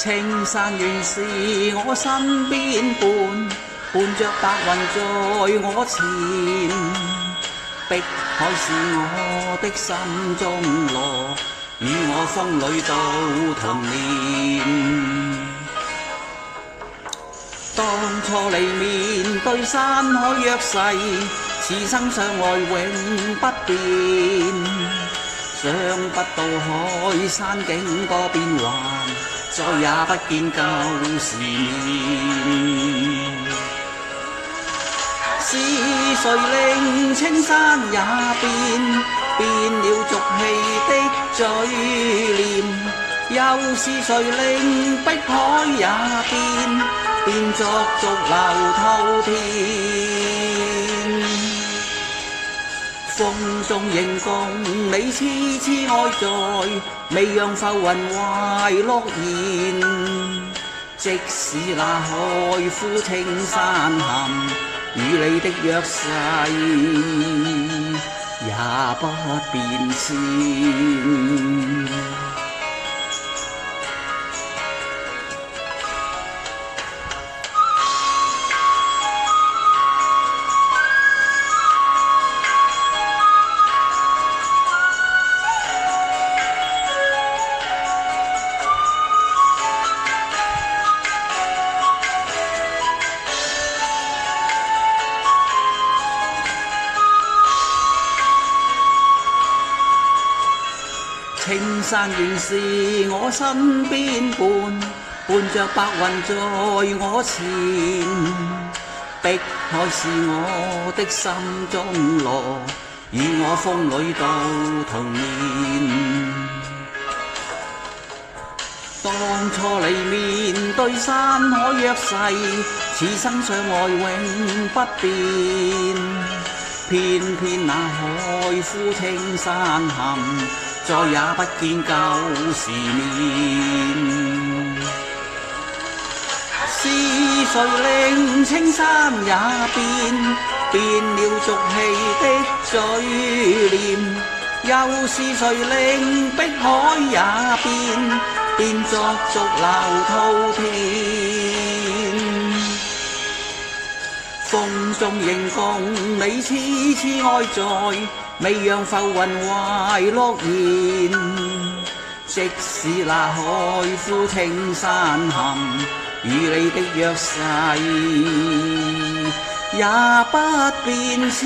青山原是我身邊伴着白雲在我前，碧海是我的心中樂，與我風裏到童年。當初嚟面對山海約誓，此生相愛永不變。想不到海山景多變幻，再也不見舊時面。是誰令青山也變了俗氣的嘴臉？又是誰令碧海也變作逐流滔天？風中仍共你痴痴愛在，未讓浮雲懷諾言。即使那海枯青山陷，與你的約誓也不變遷。青山原是我身邊伴着白雲在我前，碧海是我的心中樂，與我風裏到童年。當初嚟面對山海約誓，此生相愛永不變。偏偏那海枯青山陷，再也不見舊時面。是誰令青山也變了俗氣的嘴臉？又是誰令碧海也變作逐流滔天？風中仍共你痴痴愛在，未讓浮雲懷諾言。即使那海枯青山陷，與你的約誓也不變遷。